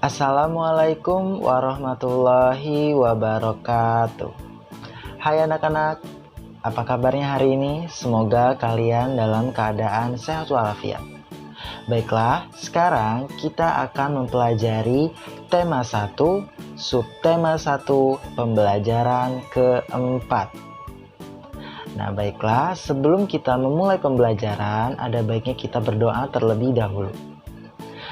Assalamualaikum warahmatullahi wabarakatuh. Hai anak-anak, apa kabarnya hari ini? Semoga kalian dalam keadaan sehat walafiat. Baiklah, sekarang kita akan mempelajari tema 1, subtema 1, pembelajaran keempat. Nah baiklah, sebelum kita memulai pembelajaran, ada baiknya kita berdoa terlebih dahulu.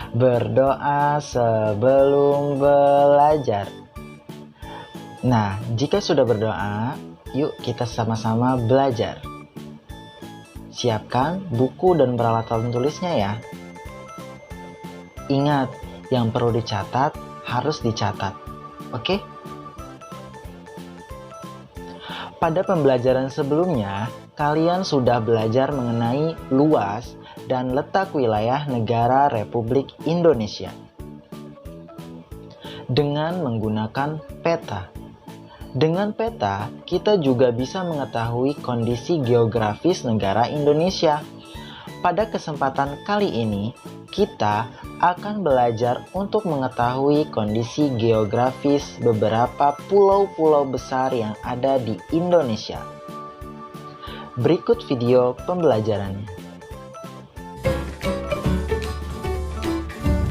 Berdoa sebelum belajar. Nah, jika sudah berdoa, yuk kita sama-sama belajar. Siapkan buku dan peralatan tulisnya ya. Ingat, yang perlu dicatat harus dicatat. Oke? Pada pembelajaran sebelumnya, kalian sudah belajar mengenai luas dan letak wilayah negara Republik Indonesia dengan menggunakan peta. Dengan peta, kita juga bisa mengetahui kondisi geografis negara Indonesia. Pada kesempatan kali ini, kita akan belajar untuk mengetahui kondisi geografis beberapa pulau-pulau besar yang ada di Indonesia. Berikut video pembelajarannya.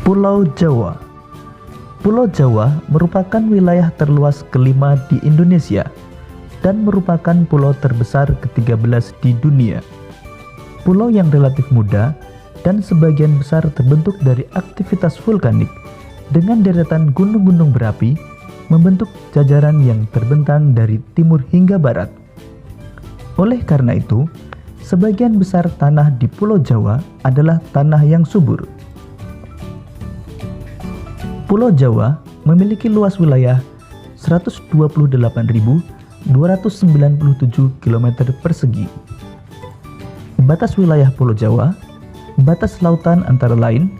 Pulau Jawa. Pulau Jawa merupakan wilayah terluas kelima di Indonesia dan merupakan pulau terbesar ke-13 di dunia. Pulau yang relatif muda dan sebagian besar terbentuk dari aktivitas vulkanik dengan deretan gunung-gunung berapi membentuk jajaran yang terbentang dari timur hingga barat. Oleh karena itu, sebagian besar tanah di Pulau Jawa adalah tanah yang subur. Pulau Jawa memiliki luas wilayah 128.297 km persegi. Batas wilayah Pulau Jawa, batas lautan antara lain,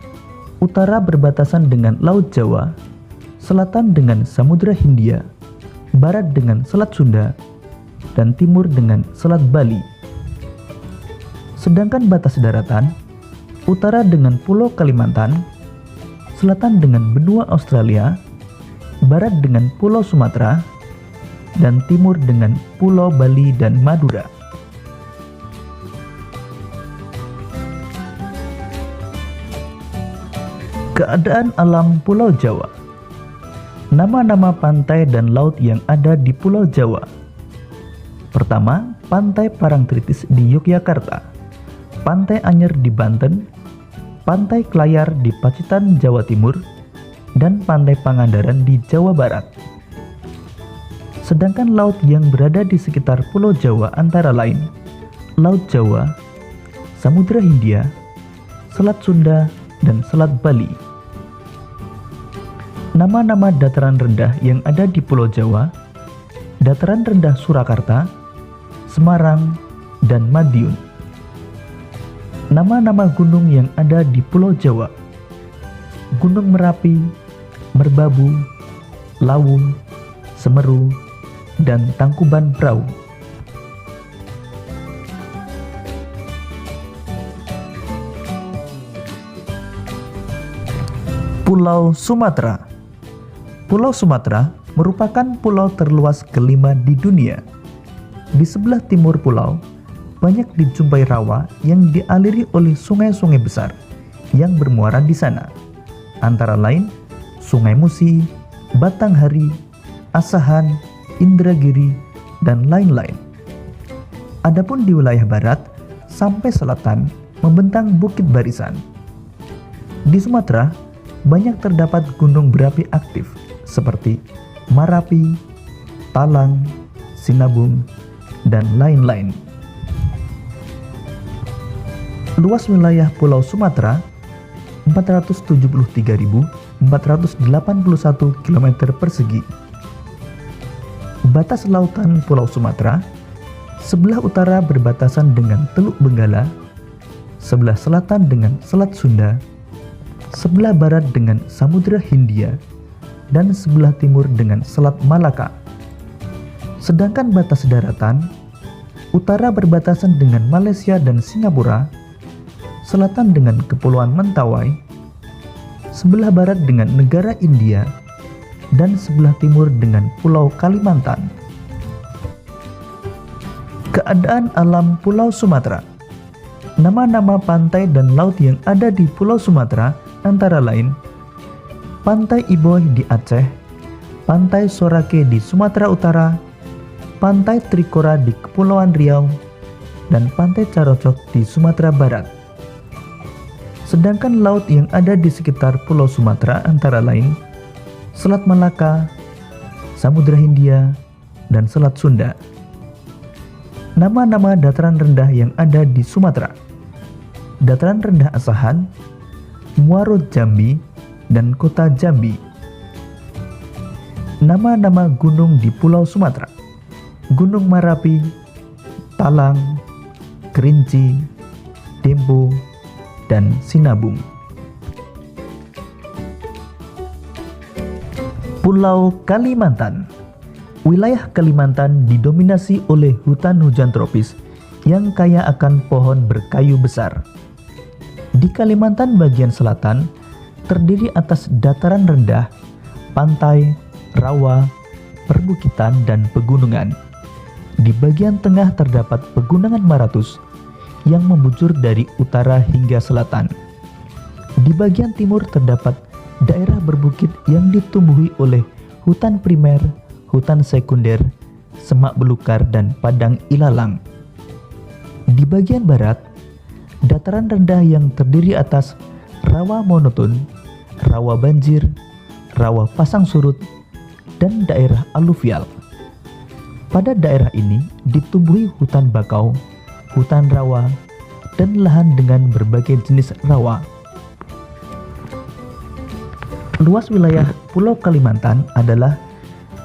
utara berbatasan dengan Laut Jawa, selatan dengan Samudra Hindia, barat dengan Selat Sunda, dan timur dengan Selat Bali. Sedangkan batas daratan, utara dengan Pulau Kalimantan, selatan dengan benua Australia, barat dengan Pulau Sumatera, dan timur dengan Pulau Bali dan Madura. Keadaan alam Pulau Jawa. Nama-nama pantai dan laut yang ada di Pulau Jawa. Pertama, Pantai Parangtritis di Yogyakarta, Pantai Anyer di Banten, Pantai Klayar di Pacitan, Jawa Timur, dan Pantai Pangandaran di Jawa Barat. Sedangkan laut yang berada di sekitar Pulau Jawa antara lain Laut Jawa, Samudra Hindia, Selat Sunda, dan Selat Bali. Nama-nama dataran rendah yang ada di Pulau Jawa: Dataran Rendah Surakarta, Semarang, dan Madiun. Nama-nama gunung yang ada di Pulau Jawa: Gunung Merapi, Merbabu, Lawu, Semeru, dan Tangkuban Perahu. Pulau Sumatera. Pulau Sumatera merupakan pulau terluas kelima di dunia. Di sebelah timur pulau, banyak dijumpai rawa yang dialiri oleh sungai-sungai besar yang bermuara di sana, antara lain Sungai Musi, Batanghari, Asahan, Indragiri, dan lain-lain. Adapun di wilayah barat sampai selatan membentang Bukit Barisan. Di Sumatera banyak terdapat gunung berapi aktif seperti Marapi, Talang, Sinabung, dan lain-lain. Luas wilayah Pulau Sumatera 473.481 km persegi. Batas lautan Pulau Sumatera: sebelah utara berbatasan dengan Teluk Benggala, sebelah selatan dengan Selat Sunda, sebelah barat dengan Samudra Hindia, dan sebelah timur dengan Selat Malaka. Sedangkan batas daratan, utara berbatasan dengan Malaysia dan Singapura, selatan dengan Kepulauan Mentawai, sebelah barat dengan negara India, dan sebelah timur dengan Pulau Kalimantan. Keadaan alam Pulau Sumatera. Nama-nama pantai dan laut yang ada di Pulau Sumatera antara lain Pantai Iboy di Aceh, Pantai Sorake di Sumatera Utara, Pantai Trikora di Kepulauan Riau, dan Pantai Carocok di Sumatera Barat. Sedangkan laut yang ada di sekitar Pulau Sumatera antara lain Selat Malaka, Samudra Hindia, dan Selat Sunda. Nama-nama dataran rendah yang ada di Sumatera: Dataran Rendah Asahan, Muaro Jambi, dan Kota Jambi. Nama-nama gunung di Pulau Sumatera: Gunung Marapi, Talang, Kerinci, Dempo, dan Sinabung. Pulau Kalimantan. Wilayah Kalimantan didominasi oleh hutan hujan tropis yang kaya akan pohon berkayu besar. Di Kalimantan bagian selatan terdiri atas dataran rendah, pantai, rawa, perbukitan, dan pegunungan. Di bagian tengah terdapat Pegunungan Maratus yang membujur dari utara hingga selatan. Di bagian timur terdapat daerah berbukit yang ditumbuhi oleh hutan primer, hutan sekunder, semak belukar, dan padang ilalang. Di bagian barat, dataran rendah yang terdiri atas rawa monoton, rawa banjir, rawa pasang surut, dan daerah aluvial. Pada daerah ini ditumbuhi hutan bakau, hutan rawa, dan lahan dengan berbagai jenis rawa. Luas wilayah Pulau Kalimantan adalah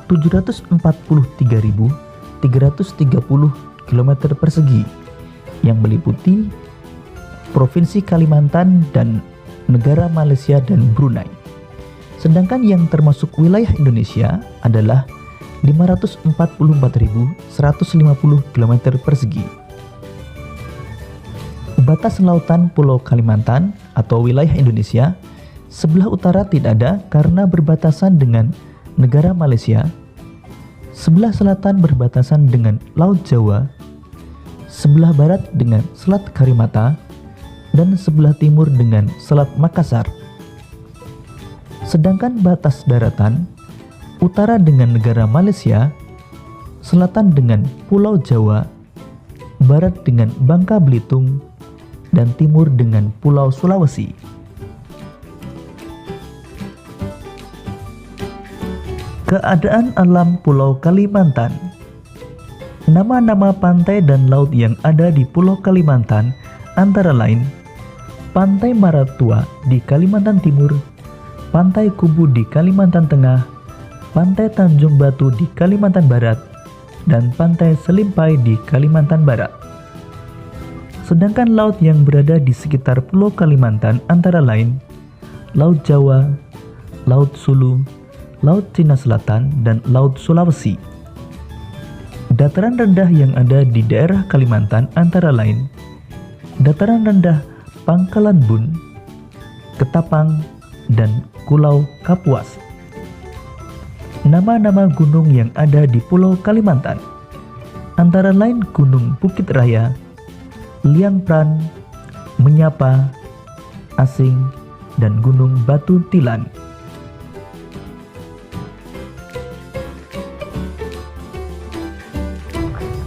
743.330 km persegi yang meliputi Provinsi Kalimantan dan negara Malaysia dan Brunei. Sedangkan yang termasuk wilayah Indonesia adalah 544.150 km persegi. Batas lautan Pulau Kalimantan atau wilayah Indonesia sebelah utara tidak ada karena berbatasan dengan negara Malaysia. Sebelah selatan berbatasan dengan Laut Jawa, sebelah barat dengan Selat Karimata, dan sebelah timur dengan Selat Makassar. Sedangkan batas daratan utara dengan negara Malaysia, selatan dengan Pulau Jawa, barat dengan Bangka Belitung, dan timur dengan Pulau Sulawesi. Keadaan alam Pulau Kalimantan. Nama-nama pantai dan laut yang ada di Pulau Kalimantan antara lain Pantai Maratua di Kalimantan Timur, Pantai Kubu di Kalimantan Tengah, Pantai Tanjung Batu di Kalimantan Barat, dan Pantai Selimpai di Kalimantan Barat. Sedangkan laut yang berada di sekitar Pulau Kalimantan antara lain Laut Jawa, Laut Sulu, Laut Cina Selatan, dan Laut Sulawesi. Dataran rendah yang ada di daerah Kalimantan antara lain Dataran rendah Pangkalan Bun, Ketapang, dan Kulau Kapuas. Nama-nama gunung yang ada di Pulau Kalimantan antara lain Gunung Bukit Raya, Liang Pran, Menyapa, Asing, dan Gunung Batu Tilan.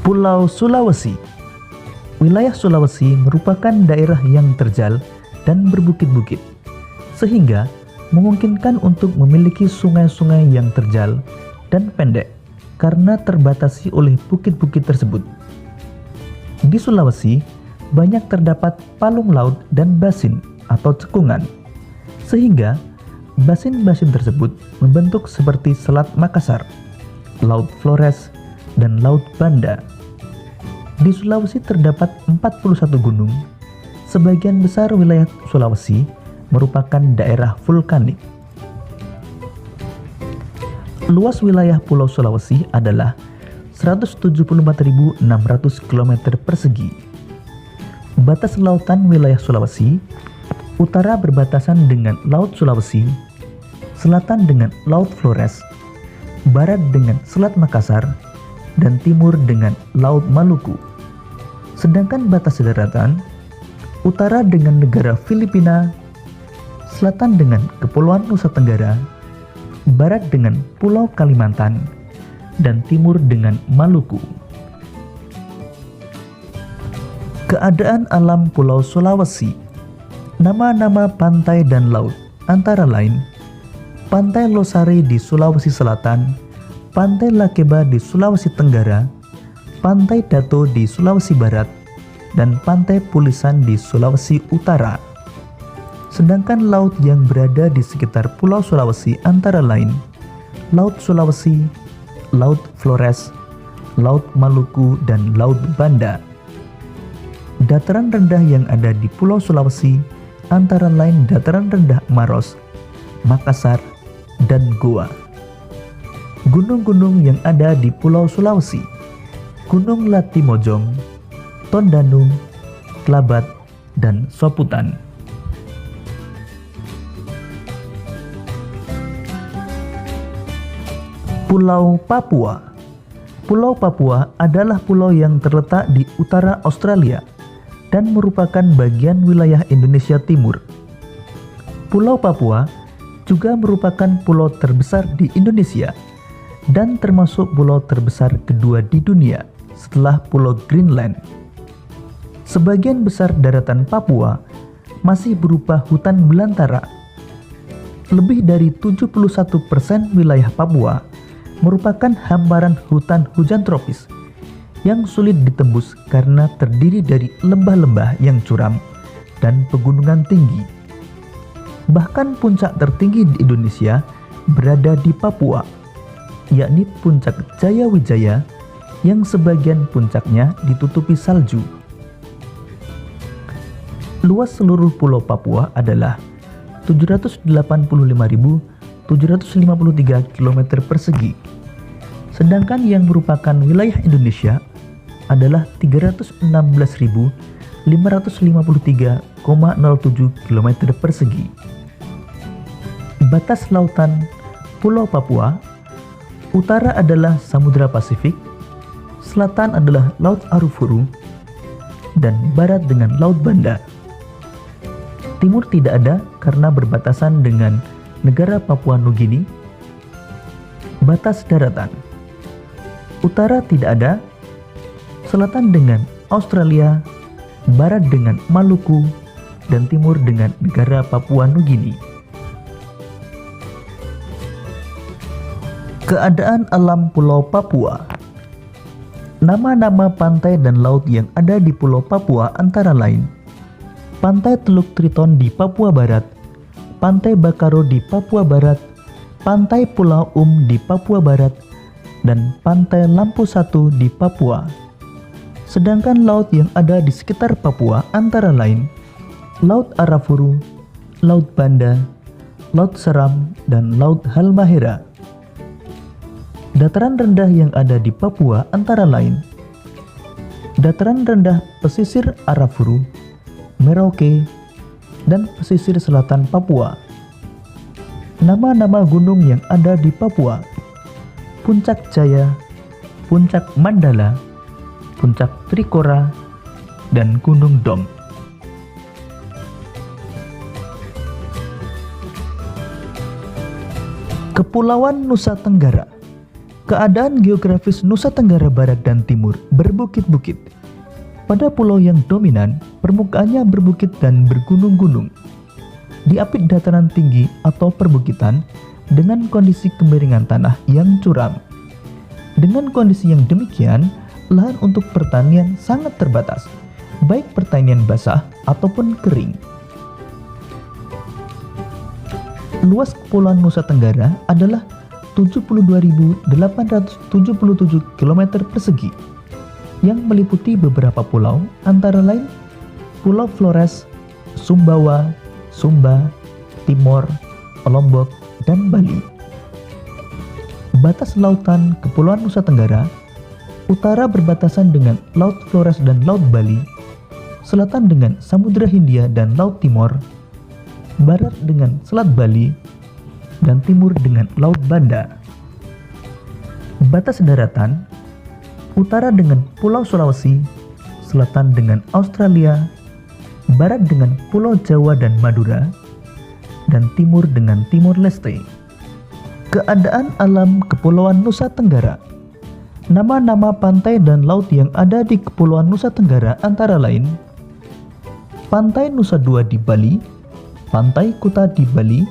Pulau Sulawesi. Wilayah Sulawesi merupakan daerah yang terjal dan berbukit-bukit, sehingga memungkinkan untuk memiliki sungai-sungai yang terjal dan pendek karena terbatasi oleh bukit-bukit tersebut. Di Sulawesi, banyak terdapat palung laut dan basin atau cekungan, sehingga basin-basin tersebut membentuk seperti Selat Makassar, Laut Flores, dan Laut Banda. Di Sulawesi terdapat 41 gunung. Sebagian besar wilayah Sulawesi merupakan daerah vulkanik. Luas wilayah Pulau Sulawesi adalah 174.600 km persegi. Batas lautan wilayah Sulawesi Utara berbatasan dengan Laut Sulawesi, selatan dengan Laut Flores, barat dengan Selat Makassar, dan timur dengan Laut Maluku. Sedangkan batas daratan, utara dengan negara Filipina, selatan dengan Kepulauan Nusa Tenggara, barat dengan Pulau Kalimantan, dan timur dengan Maluku. Keadaan alam Pulau Sulawesi. Nama-nama pantai dan laut antara lain Pantai Losari di Sulawesi Selatan, Pantai Lakeba di Sulawesi Tenggara, Pantai Dato di Sulawesi Barat, dan Pantai Pulisan di Sulawesi Utara. Sedangkan laut yang berada di sekitar Pulau Sulawesi antara lain Laut Sulawesi, Laut Flores, Laut Maluku, dan Laut Banda. Dataran rendah yang ada di Pulau Sulawesi antara lain dataran rendah Maros, Makassar, dan Goa. Gunung-gunung yang ada di Pulau Sulawesi: Gunung Latimojong, Tondanu, Klabat, dan Soputan. Pulau Papua. Pulau Papua adalah pulau yang terletak di utara Australia dan merupakan bagian wilayah Indonesia Timur. Pulau Papua juga merupakan pulau terbesar di Indonesia dan termasuk pulau terbesar kedua di dunia setelah Pulau Greenland. Sebagian besar daratan Papua masih berupa hutan belantara. Lebih dari 71% wilayah Papua merupakan hamparan hutan hujan tropis yang sulit ditembus karena terdiri dari lembah-lembah yang curam dan pegunungan tinggi. Bahkan puncak tertinggi di Indonesia berada di Papua, yakni Puncak Jayawijaya yang sebagian puncaknya ditutupi salju. Luas seluruh Pulau Papua adalah 785.753 km persegi, sedangkan yang merupakan wilayah Indonesia adalah 316.553,07 km persegi. Batas lautan Pulau Papua: utara adalah Samudra Pasifik, selatan adalah Laut Arafuru, dan barat dengan Laut Banda. Timur tidak ada karena berbatasan dengan negara Papua Nugini. Batas daratan: utara tidak ada, selatan dengan Australia, barat dengan Maluku, dan timur dengan negara Papua Nugini. Keadaan alam Pulau Papua. Nama-nama pantai dan laut yang ada di Pulau Papua antara lain Pantai Teluk Triton di Papua Barat, Pantai Bakaro di Papua Barat, Pantai Pulau di Papua Barat, dan Pantai Lampu Satu di Papua. Sedangkan laut yang ada di sekitar Papua antara lain Laut Arafuru, Laut Banda, Laut Seram, dan Laut Halmahera. Dataran rendah yang ada di Papua antara lain dataran rendah pesisir Arafuru, Merauke, dan pesisir selatan Papua. Nama-nama gunung yang ada di Papua: Puncak Jaya, Puncak Mandala, Puncak Trikora, dan Gunung Dom. Kepulauan Nusa Tenggara. Keadaan geografis Nusa Tenggara Barat dan Timur berbukit-bukit. Pada pulau yang dominan, permukaannya berbukit dan bergunung-gunung. Diapit dataran tinggi atau perbukitan dengan kondisi kemiringan tanah yang curam. Dengan kondisi yang demikian, lahan untuk pertanian sangat terbatas, baik pertanian basah ataupun kering. Luas Kepulauan Nusa Tenggara adalah 72.877 km persegi yang meliputi beberapa pulau antara lain Pulau Flores, Sumbawa, Sumba, Timor, Lombok, dan Bali. Batas lautan Kepulauan Nusa Tenggara: utara berbatasan dengan Laut Flores dan Laut Bali, selatan dengan Samudra Hindia dan Laut Timor, barat dengan Selat Bali, dan timur dengan Laut Banda. Batas daratan, utara dengan Pulau Sulawesi, selatan dengan Australia, barat dengan Pulau Jawa dan Madura, dan timur dengan Timor Leste. Keadaan alam Kepulauan Nusa Tenggara. Nama-nama pantai dan laut yang ada di Kepulauan Nusa Tenggara antara lain: Pantai Nusa Dua di Bali, Pantai Kuta di Bali,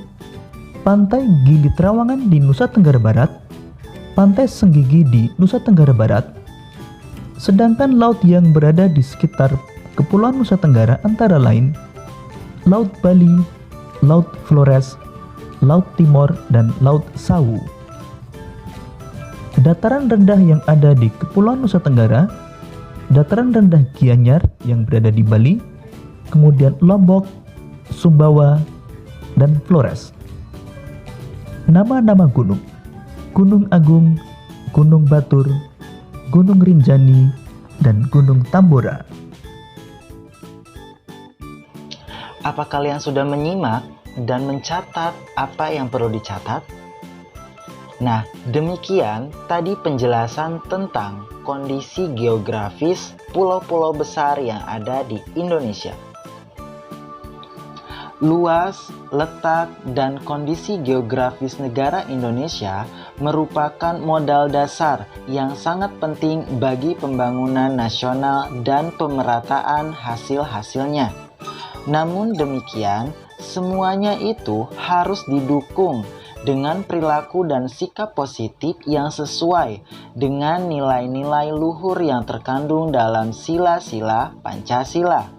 Pantai Gili Trawangan di Nusa Tenggara Barat, Pantai Senggigi di Nusa Tenggara Barat. Sedangkan laut yang berada di sekitar Kepulauan Nusa Tenggara antara lain Laut Bali, Laut Flores, Laut Timor, dan Laut Sawu. Dataran rendah yang ada di Kepulauan Nusa Tenggara: dataran rendah Gianyar yang berada di Bali, kemudian Lombok, Sumbawa, dan Flores. Nama-nama gunung: Gunung Agung, Gunung Batur, Gunung Rinjani, dan Gunung Tambora. Apa kalian sudah menyimak dan mencatat apa yang perlu dicatat? Nah, demikian tadi penjelasan tentang kondisi geografis pulau-pulau besar yang ada di Indonesia. Luas, letak, dan kondisi geografis negara Indonesia merupakan modal dasar yang sangat penting bagi pembangunan nasional dan pemerataan hasil-hasilnya. Namun demikian, semuanya itu harus didukung dengan perilaku dan sikap positif yang sesuai dengan nilai-nilai luhur yang terkandung dalam sila-sila Pancasila.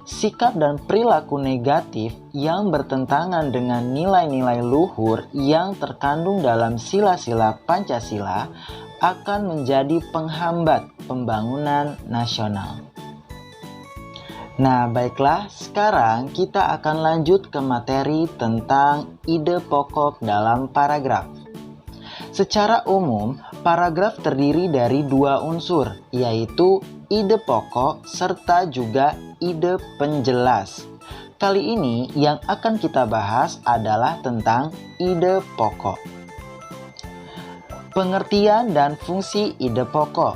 Sikap dan perilaku negatif yang bertentangan dengan nilai-nilai luhur yang terkandung dalam sila-sila Pancasila akan menjadi penghambat pembangunan nasional. Nah, baiklah, sekarang kita akan lanjut ke materi tentang ide pokok dalam paragraf. Secara umum, paragraf terdiri dari dua unsur, yaitu ide pokok serta juga ide penjelas. Kali ini yang akan kita bahas adalah tentang ide pokok. Pengertian dan fungsi ide pokok.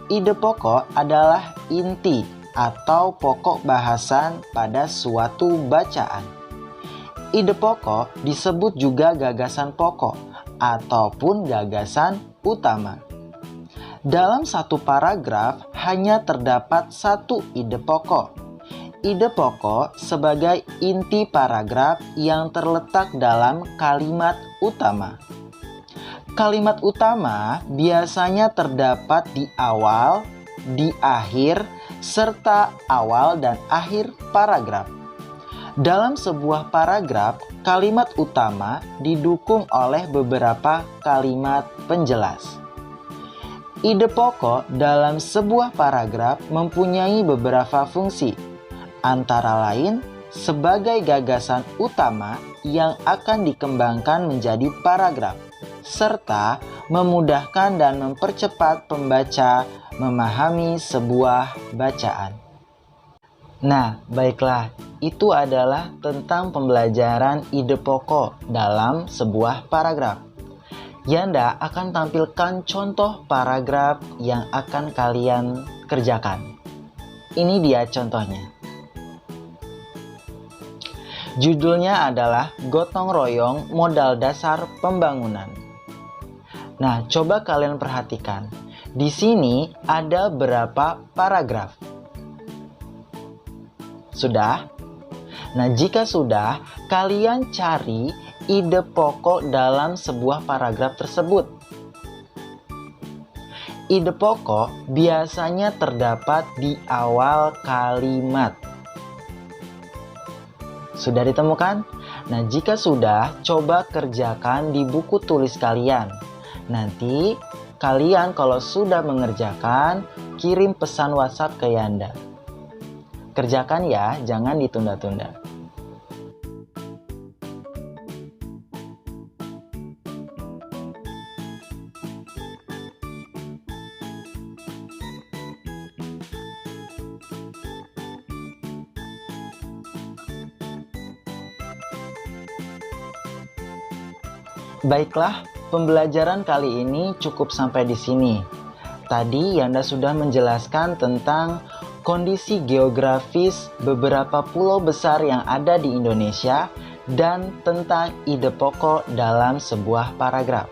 Ide pokok adalah inti atau pokok bahasan pada suatu bacaan. Ide pokok disebut juga gagasan pokok ataupun gagasan utama. Dalam satu paragraf hanya terdapat satu ide pokok. Ide pokok sebagai inti paragraf yang terletak dalam kalimat utama. Kalimat utama biasanya terdapat di awal, di akhir, serta awal dan akhir paragraf. Dalam sebuah paragraf, kalimat utama didukung oleh beberapa kalimat penjelas. Ide pokok dalam sebuah paragraf mempunyai beberapa fungsi, antara lain sebagai gagasan utama yang akan dikembangkan menjadi paragraf, serta memudahkan dan mempercepat pembaca memahami sebuah bacaan. Nah, baiklah, itu adalah tentang pembelajaran ide pokok dalam sebuah paragraf. Yanda akan tampilkan contoh paragraf yang akan kalian kerjakan. Ini dia contohnya. Judulnya adalah Gotong Royong Modal Dasar Pembangunan. Nah, coba kalian perhatikan. Di sini ada berapa paragraf? Sudah? Nah, jika sudah, kalian cari ide pokok dalam sebuah paragraf tersebut. Ide pokok biasanya terdapat di awal kalimat. Sudah ditemukan? Nah, jika sudah, coba kerjakan di buku tulis kalian. Nanti kalian kalau sudah mengerjakan, kirim pesan WhatsApp ke Yanda. Kerjakan ya, jangan ditunda-tunda. Baiklah, pembelajaran kali ini cukup sampai di sini. Tadi Yanda sudah menjelaskan tentang kondisi geografis beberapa pulau besar yang ada di Indonesia dan tentang ide pokok dalam sebuah paragraf.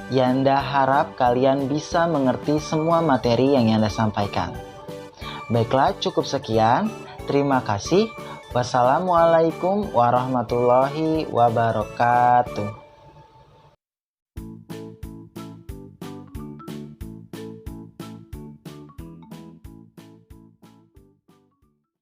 Yanda harap kalian bisa mengerti semua materi yang Yanda sampaikan. Baiklah, cukup sekian. Terima kasih. Wassalamualaikum warahmatullahi wabarakatuh.